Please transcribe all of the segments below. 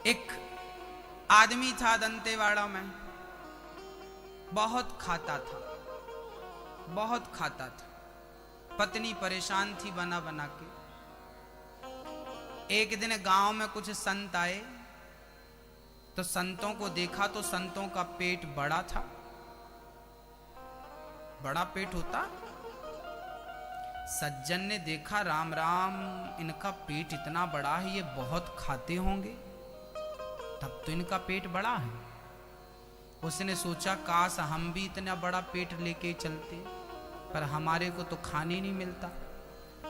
एक आदमी था दंतेवाड़ा में, बहुत खाता था, बहुत खाता था। पत्नी परेशान थी बना बना के। एक दिन गांव में कुछ संत आए तो संतों को देखा तो संतों का पेट बड़ा था। बड़ा पेट होता। सज्जन ने देखा, राम राम, इनका पेट इतना बड़ा है, ये बहुत खाते होंगे, तब तो इनका पेट बड़ा है। उसने सोचा काश हम भी इतना बड़ा पेट लेके चलते, पर हमारे को तो खाने नहीं मिलता।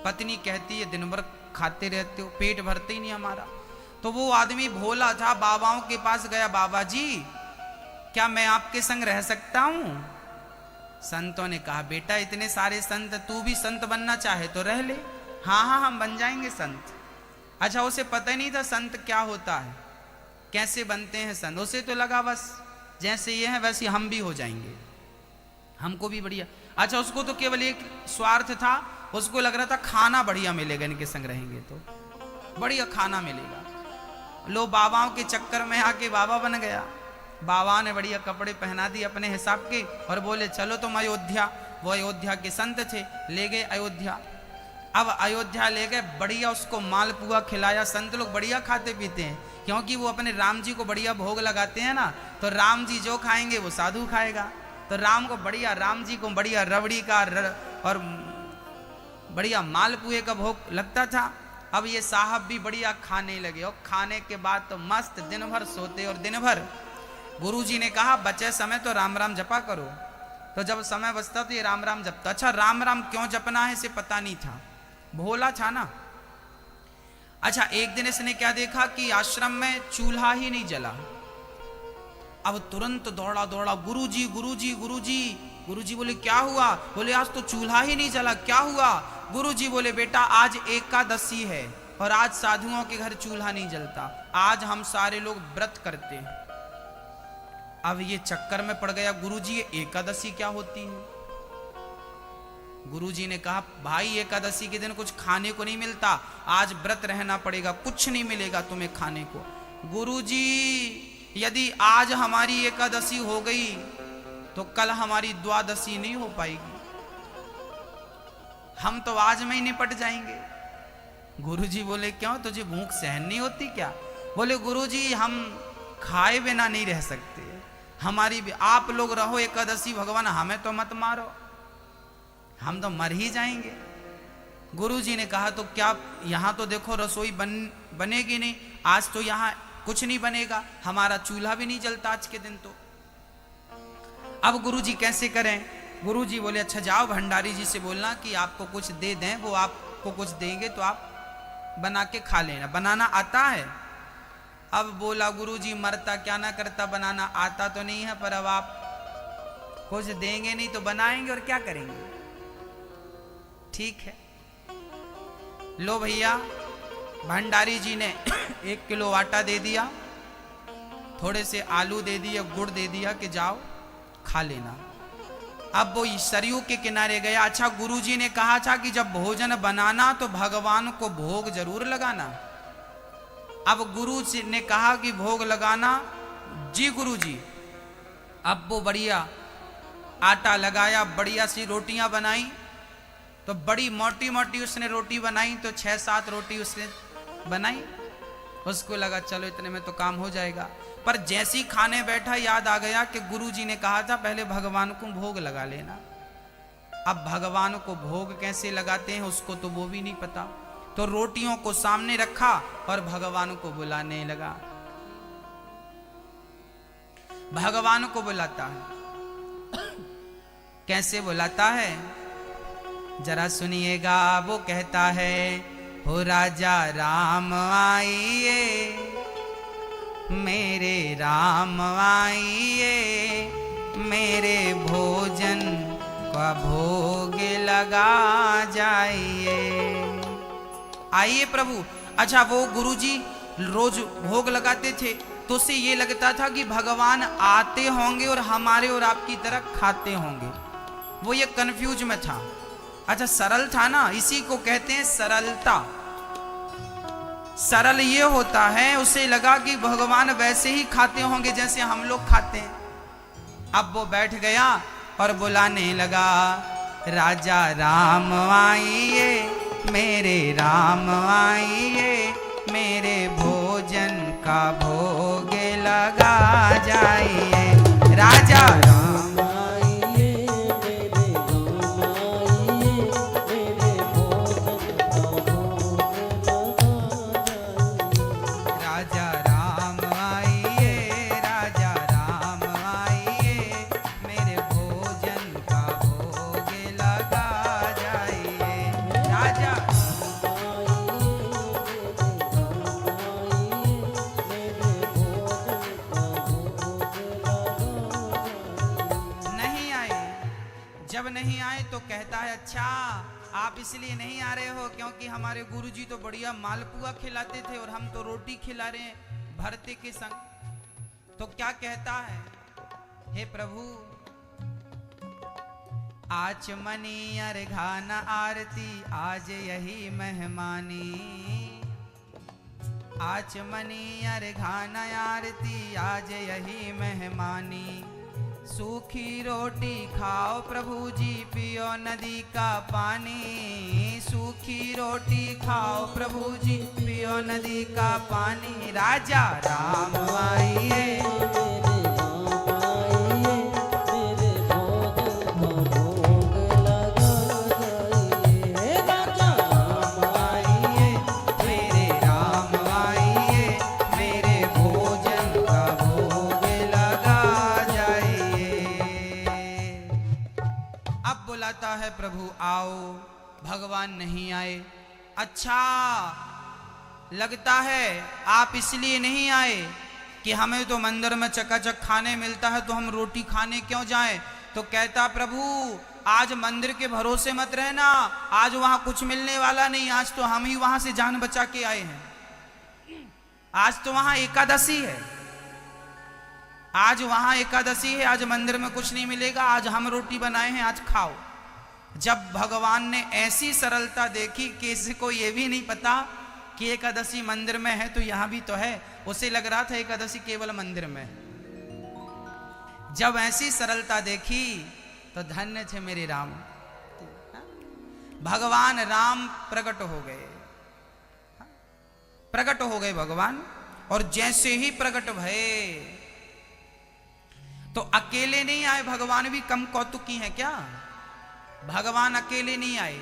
पत्नी कहती है दिन भर खाते रहते हो, पेट भरते ही नहीं हमारा। तो वो आदमी भोला था, बाबाओं के पास गया, बाबा जी क्या मैं आपके संग रह सकता हूं? संतों ने कहा बेटा इतने सारे संत, तू भी संत बनना चाहे तो रह ले। हाँ हाँ हम बन जाएंगे संत। अच्छा, उसे पता ही नहीं था संत क्या होता है, कैसे बनते हैं संत। उसे तो लगा बस जैसे ये है वैसे हम भी हो जाएंगे, हमको भी बढ़िया। अच्छा, उसको तो केवल एक स्वार्थ था, उसको लग रहा था खाना बढ़िया मिलेगा, इनके संग रहेंगे तो बढ़िया खाना मिलेगा। लो बाबाओं के चक्कर में आके बाबा बन गया। बाबा ने बढ़िया कपड़े पहना दिए अपने हिसाब के और बोले चलो तुम अयोध्या। वो अयोध्या के संत थे, ले गए अयोध्या। अब अयोध्या ले गए, बढ़िया उसको मालपुआ खिलाया। संत लोग बढ़िया खाते पीते हैं, क्योंकि वो अपने राम जी को बढ़िया भोग लगाते हैं ना, तो राम जी जो खाएंगे वो साधु खाएगा। तो राम को बढ़िया, राम जी को बढ़िया रबड़ी का और बढ़िया मालपुए का भोग लगता था। अब ये साहब भी बढ़िया खाने लगे, और खाने के बाद तो मस्त दिन भर सोते। और दिन भर गुरुजी ने कहा बचे समय तो राम राम जपा करो। तो जब समय बचता तो ये राम राम जपता। अच्छा, राम राम क्यों जपना है इसे पता नहीं था, भोला था ना। अच्छा, एक दिन इसने क्या देखा कि आश्रम में चूल्हा ही नहीं जला। अब तुरंत दौड़ा दौड़ा, गुरुजी गुरुजी गुरुजी। गुरुजी बोले क्या हुआ? बोले आज तो चूल्हा ही नहीं जला, क्या हुआ? गुरुजी बोले बेटा आज एकादशी है और आज साधुओं के घर चूल्हा नहीं जलता, आज हम सारे लोग व्रत करते हैं। अब ये चक्कर में पड़ गया, गुरुजी ये एकादशी क्या होती है? गुरुजी ने कहा भाई एकादशी के दिन कुछ खाने को नहीं मिलता, आज व्रत रहना पड़ेगा, कुछ नहीं मिलेगा तुम्हें खाने को। गुरुजी यदि आज हमारी एकादशी हो गई तो कल हमारी द्वादशी नहीं हो पाएगी, हम तो आज में ही निपट जाएंगे। गुरुजी बोले क्यों, तुझे भूख सहन नहीं होती क्या? बोले गुरुजी हम खाए बिना नहीं रह सकते, हमारी भी आप लोग रहो एकादशी, भगवान हमें तो मत मारो, हम तो मर ही जाएंगे। गुरुजी ने कहा तो क्या, यहां तो देखो रसोई बनेगी नहीं, आज तो यहां कुछ नहीं बनेगा, हमारा चूल्हा भी नहीं जलता आज के दिन तो। अब गुरुजी कैसे करें? गुरुजी बोले अच्छा जाओ भंडारी जी से बोलना कि आपको कुछ दे दें, वो आपको कुछ देंगे तो आप बना के खा लेना, बनाना आता है? अब बोला गुरुजी मरता क्या ना करता, बनाना आता तो नहीं है, पर अब आप कुछ देंगे नहीं तो बनाएंगे और क्या करेंगे। ठीक है, लो भैया। भंडारी जी ने 1 किलो आटा दे दिया, थोड़े से आलू दे दिया, गुड़ दे दिया कि जाओ खा लेना। अब वो सरयू के किनारे गया। अच्छा, गुरुजी ने कहा था कि जब भोजन बनाना तो भगवान को भोग जरूर लगाना। अब गुरु जी ने कहा कि भोग लगाना, जी गुरुजी। अब वो बढ़िया आटा लगाया, बढ़िया सी रोटियां बनाई, तो बड़ी मोटी मोटी उसने रोटी बनाई, तो 6-7 रोटी उसने बनाई। उसको लगा चलो इतने में तो काम हो जाएगा, पर जैसी खाने बैठा याद आ गया कि गुरुजी ने कहा था पहले भगवान को भोग लगा लेना। अब भगवान को भोग कैसे लगाते हैं उसको तो वो भी नहीं पता, तो रोटियों को सामने रखा और भगवान को बुलाने लगा। भगवान को बुलाता है, कैसे बुलाता है जरा सुनिएगा। वो कहता है हो राजा राम आइए, मेरे राम आइए, मेरे भोजन का भोग लगा जाइए। आइए प्रभु। अच्छा, वो गुरुजी रोज भोग लगाते थे तो उसे ये लगता था कि भगवान आते होंगे और हमारे और आपकी तरह खाते होंगे, वो ये कंफ्यूज में था। अच्छा, सरल था ना, इसी को कहते हैं सरलता। सरल ये होता है, उसे लगा कि भगवान वैसे ही खाते होंगे जैसे हम लोग खाते हैं। अब वो बैठ गया और बुलाने लगा, राजा राम आइए, मेरे राम आइए, मेरे भोजन का भोग लगा जाइए। राजा राम आइए, मेरे राम आइए, मेरे भोजन का भोग लगा जाइए। राजा राम आइए, राजा राम आइए, मेरे भोजन का भोग लगा जाइए। राजा जब नहीं आए तो कहता है, अच्छा आप इसलिए नहीं आ रहे हो क्योंकि हमारे गुरुजी तो बढ़िया मालपुआ खिलाते थे और हम तो रोटी खिला रहे हैं भरते के संग। तो क्या कहता है, हे प्रभु आचमनी अर्घान आरती आज यही मेहमानी, आचमनी अर्घान आरती आज यही मेहमानी। सूखी रोटी खाओ प्रभु जी, पियो नदी का पानी, सूखी रोटी खाओ प्रभु जी, पियो नदी का पानी। राजा राम आइए, है प्रभु आओ। भगवान नहीं आए। अच्छा लगता है आप इसलिए नहीं आए कि हमें तो मंदिर में चकाचक खाने मिलता है तो हम रोटी खाने क्यों जाएं। तो कहता प्रभु आज मंदिर के भरोसे मत रहना, आज वहां कुछ मिलने वाला नहीं, आज तो हम ही वहां से जान बचा के आए हैं। आज तो वहां एकादशी है, आज वहां एकादशी है, आज मंदिर में कुछ नहीं मिलेगा, आज हम रोटी बनाए हैं, आज खाओ। जब भगवान ने ऐसी सरलता देखी कि इसको ये भी नहीं पता कि एकादशी मंदिर में है तो यहां भी तो है, उसे लग रहा था एकादशी केवल मंदिर में। जब ऐसी सरलता देखी तो धन्य थे मेरे राम, भगवान राम प्रकट हो गए, प्रकट हो गए भगवान। और जैसे ही प्रकट भये तो अकेले नहीं आए, भगवान भी कम कौतुकी हैं क्या। भगवान अकेले नहीं आए,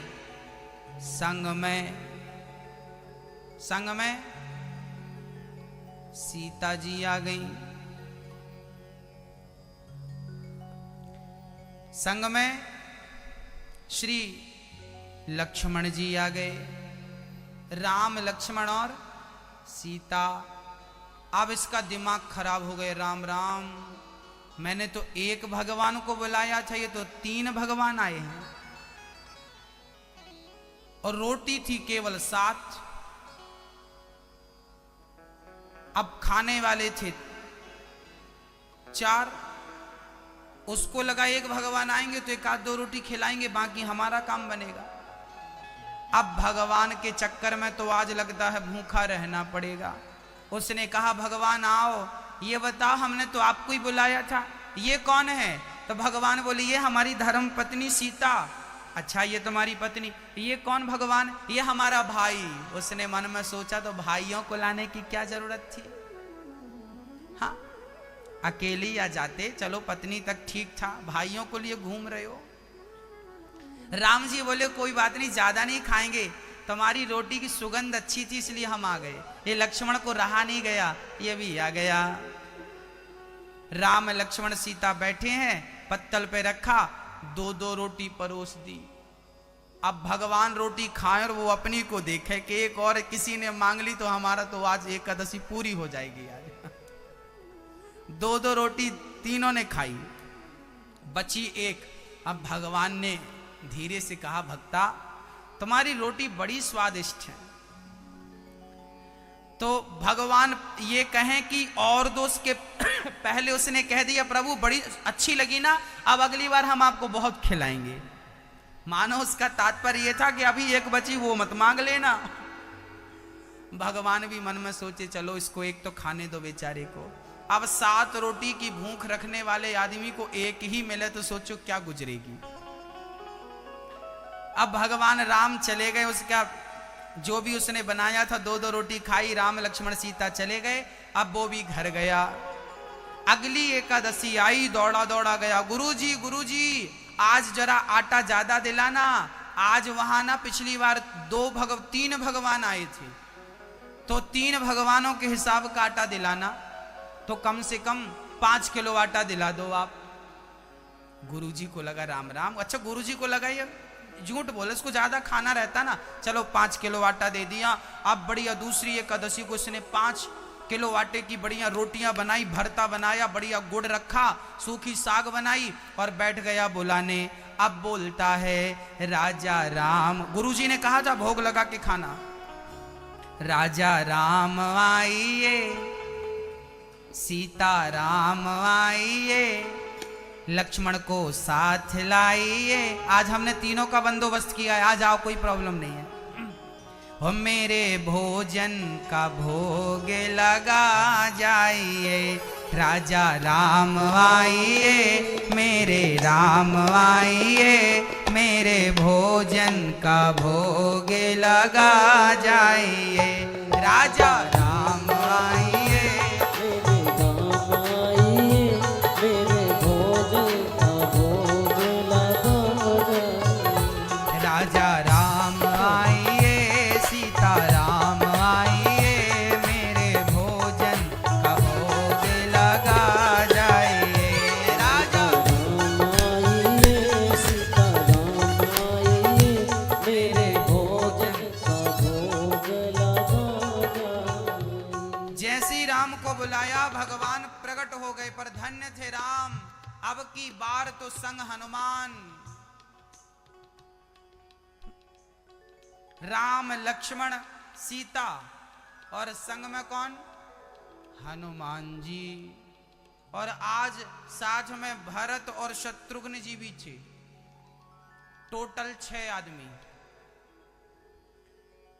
संग में सीता जी आ गई, संग में श्री लक्ष्मण जी आ गए, राम लक्ष्मण और सीता। अब इसका दिमाग खराब हो गए, राम राम मैंने तो एक भगवान को बुलाया था, ये तो 3 भगवान आए हैं और रोटी थी केवल 7। अब खाने वाले थे 4, उसको लगा एक भगवान आएंगे तो 1-2 रोटी खिलाएंगे, बाकी हमारा काम बनेगा। अब भगवान के चक्कर में तो आज लगता है भूखा रहना पड़ेगा। उसने कहा भगवान आओ, ये बताओ हमने तो आपको ही बुलाया था, ये कौन है। तो भगवान बोले ये हमारी धर्म पत्नी सीता। अच्छा ये तुम्हारी पत्नी, ये कौन भगवान, ये हमारा भाई। उसने मन में सोचा तो भाइयों को लाने की क्या जरूरत थी, हाँ अकेले आ जाते, चलो पत्नी तक ठीक था, भाइयों को लिए घूम रहे हो। राम जी बोले कोई बात नहीं, ज्यादा नहीं खाएंगे, तुम्हारी रोटी की सुगंध अच्छी थी इसलिए हम आ गए। ये लक्ष्मण को रहा नहीं गया, ये भी आ गया। राम लक्ष्मण सीता बैठे हैं, पत्तल पे रखा, 2-2 रोटी परोस दी। अब भगवान रोटी खाएं और वो अपनी को देखे कि एक और किसी ने मांग ली तो हमारा तो आज एकादशी पूरी हो जाएगी आज। 2-2 रोटी तीनों ने खाई, बची 1। अब भगवान ने धीरे से कहा भक्ता तुम्हारी रोटी बड़ी स्वादिष्ट है। तो भगवान ये कहें कि और दोस्त के पहले उसने कह दिया प्रभु बड़ी अच्छी लगी ना, अब अगली बार हम आपको बहुत खिलाएंगे। मानो उसका तात्पर्य ये था कि अभी 1 बची वो मत मांग लेना। भगवान भी मन में सोचे चलो इसको एक तो खाने दो बेचारे को। अब 7 रोटी की भूख रखने वाले आदमी को एक ही मिले तो सोचो क्या गुजरेगी। अब भगवान राम चले गए, उसका जो भी उसने बनाया था 2-2 रोटी खाई, राम लक्ष्मण सीता चले गए। अब वो भी घर गया। अगली एकादशी आई, दौड़ा दौड़ा गया, गुरुजी आज जरा आटा ज्यादा दिलाना, आज वहां ना पिछली बार 3 भगवान आए थे तो 3 भगवानों के हिसाब का आटा दिलाना, तो कम से कम 5 किलो आटा दिला दो आप। गुरुजी को लगा राम राम, अच्छा गुरुजी को लगा ये झूठ बोले, इसको ज्यादा खाना रहता ना, चलो 5 किलो आटा दे दिया। अब बढ़िया दूसरी एकादशी को इसने 5 किलो आटे की बढ़िया रोटियां बनाई, भरता बनाया, बढ़िया गुड़ रखा, सूखी साग बनाई और बैठ गया बुलाने। अब बोलता है राजा राम, गुरुजी ने कहा था भोग लगा के खाना, राजा राम आइए, सीता राम आइए, लक्ष्मण को साथ लाइए, आज हमने तीनों का बंदोबस्त किया है, आ जाओ कोई प्रॉब्लम नहीं है। हो मेरे भोजन का भोग लगा जाइए, राजा राम आइए, मेरे राम आइए, मेरे भोजन का भोग लगा जाइए, राजा राम आइए, मेरे भोजन का भोग लगा जाइए, राजा राम आइए, सीता राम आइए, मेरे भोजन का भोग लगा जाइए, राजा राम आइए, सीता राम आइए, मेरे भोजन का भोग लगा जाइए। जैसी राम को बुलाया भगवान प्रकट हो गए, पर धन्य थे राम, अब की बार तो संग हनुमान। राम लक्ष्मण सीता और संग में कौन, हनुमान जी, और आज साथ में भरत और शत्रुघ्न जी भी थे, टोटल 6 आदमी।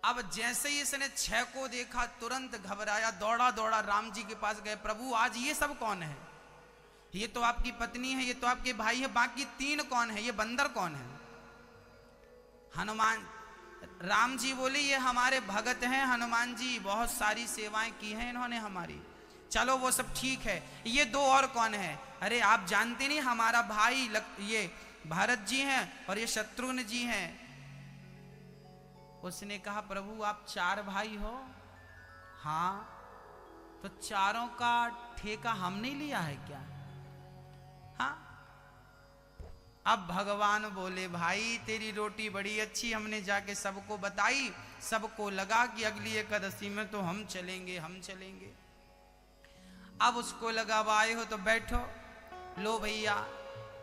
अब जैसे ही इसने 6 को देखा तुरंत घबराया, दौड़ा दौड़ा राम जी के पास गए, प्रभु आज ये सब कौन है, ये तो आपकी पत्नी है, ये तो आपके भाई है, बाकी 3 कौन है, ये बंदर कौन है। हनुमान राम जी बोले ये हमारे भगत हैं, हनुमान जी बहुत सारी सेवाएं की हैं इन्होंने हमारी, चलो वो सब ठीक है, ये 2 और कौन है, अरे आप जानते नहीं हमारा भाई ये भरत जी हैं और ये शत्रुघ्न जी हैं। उसने कहा प्रभु आप 4 भाई हो, हाँ, तो चारों का ठेका हमने लिया है क्या, हाँ। अब भगवान बोले भाई तेरी रोटी बड़ी अच्छी, हमने जाके सबको बताई, सबको लगा कि अगली एकादशी में तो हम चलेंगे, हम चलेंगे। अब उसको लगा आए हो तो बैठो, लो भैया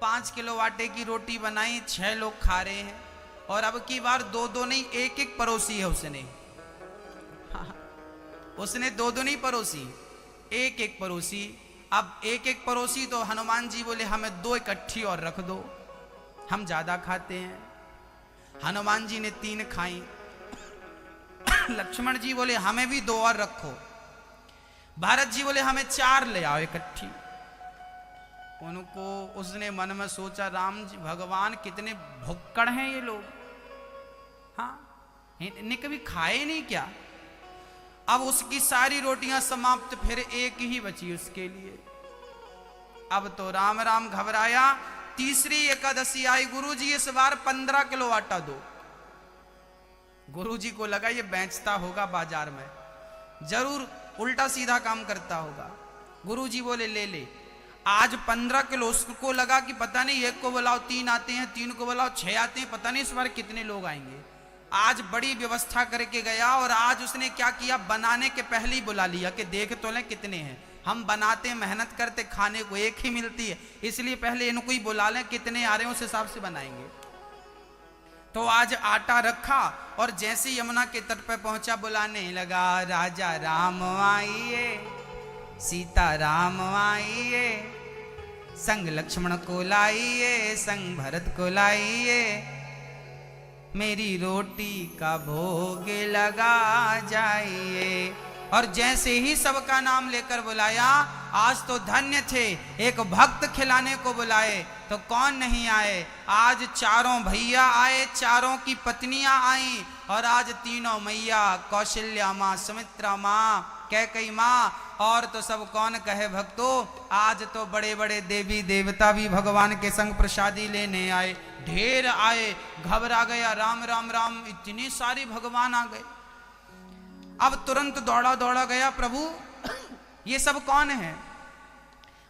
5 किलो आटे की रोटी बनाई, 6 लोग खा रहे हैं, और अब की बार 2-2 नहीं 1-1 परोसी है उसने, उसने 2-2 नहीं परोसी, 1-1 परोसी। अब 1-1 परोसी तो हनुमान जी बोले हमें 2 इकट्ठी और रख दो, हम ज्यादा खाते हैं। हनुमान जी ने 3 खाई। लक्ष्मण जी बोले हमें भी 2 और रखो। भरत जी बोले हमें 4 ले आओ इकट्ठी। उनको उसने मन में सोचा राम जी भगवान कितने भुक्कड़ हैं ये लोग, हाँ इन्हें कभी खाए नहीं क्या। अब उसकी सारी रोटियां समाप्त, फिर 1 ही बची उसके लिए। अब तो राम राम घबराया। तीसरी एकादशी आई, गुरुजी इस बार 15 किलो आटा दो। गुरुजी को लगा ये बेचता होगा बाजार में, जरूर उल्टा सीधा काम करता होगा। गुरुजी बोले ले ले। आज 15 किलो, उसको लगा कि पता नहीं 1 को बुलाओ 3 आते हैं, 3 को बुलाओ 6 आते हैं, पता नहीं इस बार कितने लोग आएंगे। आज बड़ी व्यवस्था करके गया, और आज उसने क्या किया, बनाने के पहले ही बुला लिया कि देख तो लें कितने हैं, हम बनाते मेहनत करते खाने को 1 ही मिलती है, इसलिए पहले इनको ही बुला लें, कितने आ रहे हैं उस हिसाब से बनाएंगे। तो आज आटा रखा और जैसे यमुना के तट पर पहुंचा बुलाने लगा, राजा राम आइए, सीता राम आइए, संग लक्ष्मण को लाइए, संग भरत को लाइए। मेरी रोटी का भोग लगा जाइए। और जैसे ही सबका नाम लेकर बुलाया, आज तो धन्य थे, एक भक्त खिलाने को बुलाए तो कौन नहीं आए। आज चारों भैया आए, चारों की पत्नियां आई, और आज तीनों मैया, कौशल्या माँ, सुमित्रा माँ, कैकई माँ, और तो सब कौन कहे भक्तों, आज तो बड़े बड़े देवी देवता भी भगवान के संग प्रसादी लेने आए। ढेर आए, घबरा गया, राम राम राम, इतने सारे भगवान आ गए। अब तुरंत दौड़ा दौड़ा गया, प्रभु ये सब कौन है?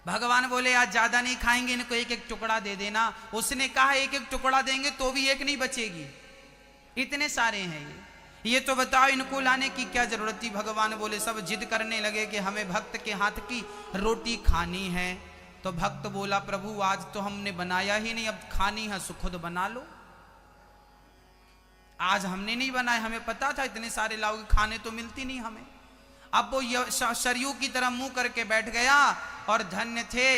भगवान बोले आज ज्यादा नहीं खाएंगे, इनको एक एक टुकड़ा दे देना। उसने कहा एक एक टुकड़ा देंगे तो भी एक नहीं बचेगी, इतने सारे हैं ये तो बताओ इनको लाने की क्या जरूरत थी। भगवान बोले, सब जिद करने लगे कि हमें भक्त के हाथ की रोटी खानी है। तो भक्त बोला, प्रभु आज तो हमने बनाया ही नहीं, अब खानी है सो खुद बना लो। आज हमने नहीं बनाए, हमें पता था इतने सारे लाओगे, खाने तो मिलती नहीं हमें। अब वो सरयू की तरह मुंह करके बैठ गया, और धन्य थे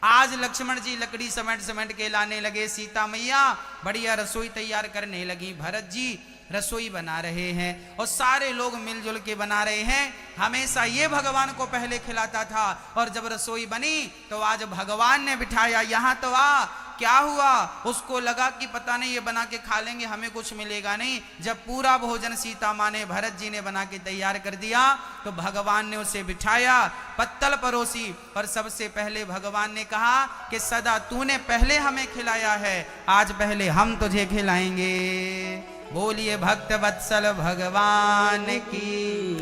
आज लक्ष्मण जी लकड़ी समेट समेट के लाने लगे, सीता मैया बढ़िया रसोई तैयार करने लगी, भरत जी रसोई बना रहे हैं, और सारे लोग मिलजुल के बना रहे हैं। हमेशा ये भगवान को पहले खिलाता था, और जब रसोई बनी तो आज भगवान ने बिठाया, यहाँ तो आ। क्या हुआ? उसको लगा कि पता नहीं ये बना के खा लेंगे, हमें कुछ मिलेगा नहीं। जब पूरा भोजन सीता माँ ने, भरत जी ने बना के तैयार कर दिया, तो भगवान ने उसे बिठाया, पत्तल परोसी, और सबसे पहले भगवान ने कहा कि सदा तूने पहले हमें खिलाया है, आज पहले हम तुझे खिलाएंगे। बोलिए भक्त वत्सल भगवान की।